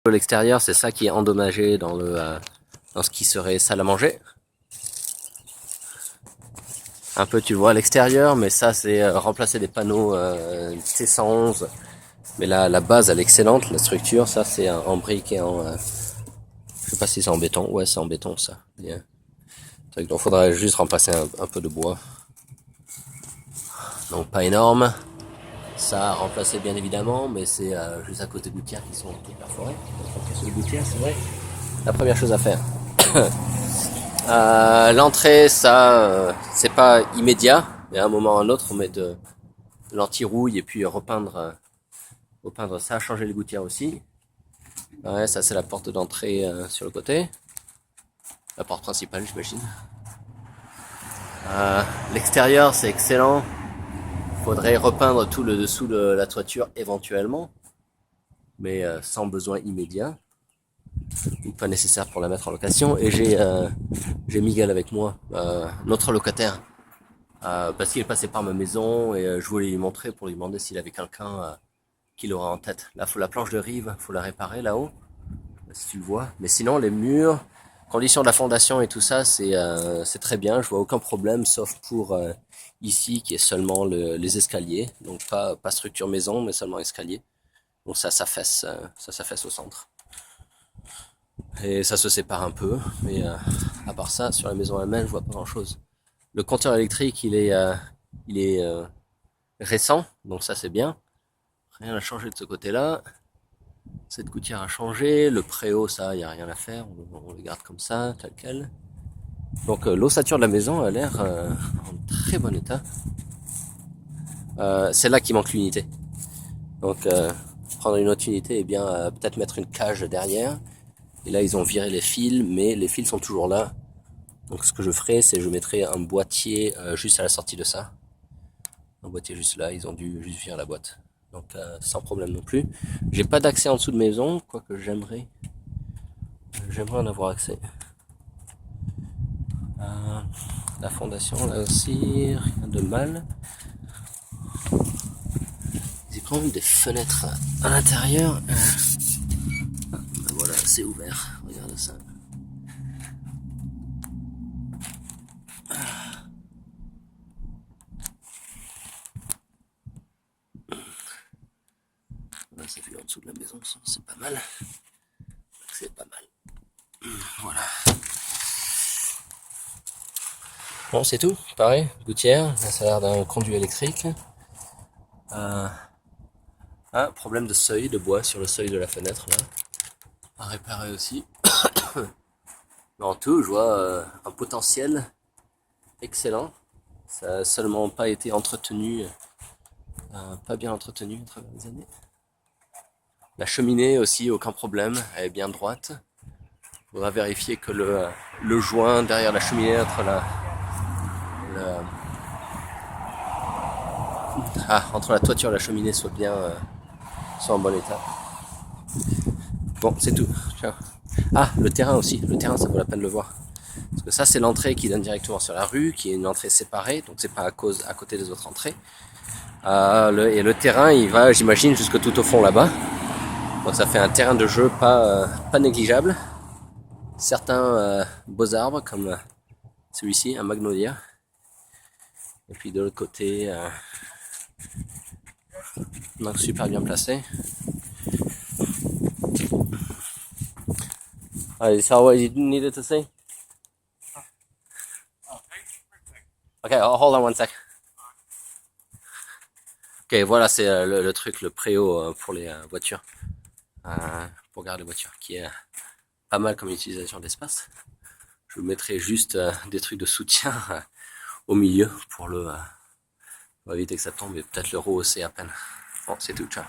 L'extérieur, c'est ça qui est endommagé dans ce qui serait salle à manger. Un peu, tu le vois à l'extérieur, mais ça, c'est remplacer des panneaux T111. Mais la base, elle est excellente. La structure, ça, c'est en briques et je sais pas si c'est en béton. Ouais, c'est en béton, ça. Bien. Donc, faudrait juste remplacer un peu de bois. Donc, pas énorme. Ça a remplacé bien évidemment, mais c'est juste à cause des gouttières qui sont toutes perforées. Donc, sur les gouttières, c'est vrai. La première chose à faire. L'entrée, ça, c'est pas immédiat. Mais à un moment ou à un autre, on met de l'anti-rouille et puis repeindre ça, changer les gouttières aussi. Ouais, ça c'est la porte d'entrée sur le côté. La porte principale, j'imagine. L'extérieur, c'est excellent. Faudrait repeindre tout le dessous de la toiture éventuellement, mais sans besoin immédiat. Ou pas nécessaire pour la mettre en location. Et j'ai Miguel avec moi, notre locataire, parce qu'il est passé par ma maison et je voulais lui montrer pour lui demander s'il avait quelqu'un qui l'aurait en tête. Là, faut la planche de rive, faut la réparer là-haut, si tu le vois. Mais sinon, les murs, condition de la fondation et tout ça, c'est très bien. Je vois aucun problème, sauf pour ici qui est seulement les escaliers, donc pas structure maison, mais seulement escalier. Donc ça s'affaisse au centre. Et ça se sépare un peu, mais à part ça, sur la maison elle-même, je vois pas grand-chose. Le compteur électrique, il est récent, donc ça c'est bien. Rien à changer de ce côté-là. Cette gouttière a changé. Le préau, ça, il n'y a rien à faire. On le garde comme ça, tel quel. Donc l'ossature de la maison a l'air en très bon état. C'est là qu'il manque l'unité. Donc prendre une autre unité et bien peut-être mettre une cage derrière. Et là, ils ont viré les fils, mais les fils sont toujours là. Donc ce que je ferai, c'est je mettrai un boîtier juste à la sortie de ça. Un boîtier juste là, ils ont dû juste virer la boîte. Donc sans problème non plus. J'ai pas d'accès en dessous de maison, quoique j'aimerais en avoir accès. La fondation là aussi, rien de mal. Ils ont quand même des fenêtres à l'intérieur. Voilà, c'est ouvert. Regarde ça. Là, c'est vu en dessous de la maison, c'est pas mal. C'est pas mal. Voilà. Bon, c'est tout. Pareil, gouttière. Là, ça a l'air d'un conduit électrique. Problème de seuil, de bois sur le seuil de la fenêtre là. À réparer aussi. Mais en tout, je vois un potentiel excellent. Ça n'a seulement pas été entretenu, pas bien entretenu à travers les années. La cheminée aussi, aucun problème, elle est bien droite. Il faudra vérifier que le joint derrière la cheminée entre la toiture et la cheminée soit en bon état. Bon, c'est tout. Ciao. Le terrain aussi. Le terrain, ça vaut la peine de le voir. Parce que ça, c'est l'entrée qui donne directement sur la rue, qui est une entrée séparée, donc c'est pas à côté des autres entrées. Et le terrain, il va, j'imagine, jusque tout au fond là-bas. Donc ça fait un terrain de jeu pas négligeable. Certains beaux arbres, comme celui-ci, un magnolia. Et puis de l'autre côté, donc super bien placé. Is that what you needed to say? Okay, hold on one sec. Ok, voilà, c'est le truc, le préau pour les voitures, pour garder les voitures, qui est pas mal comme utilisation d'espace. Je mettrai juste des trucs de soutien au milieu pour éviter que ça tombe et peut-être le rehausser à peine. Bon, c'est tout, ciao.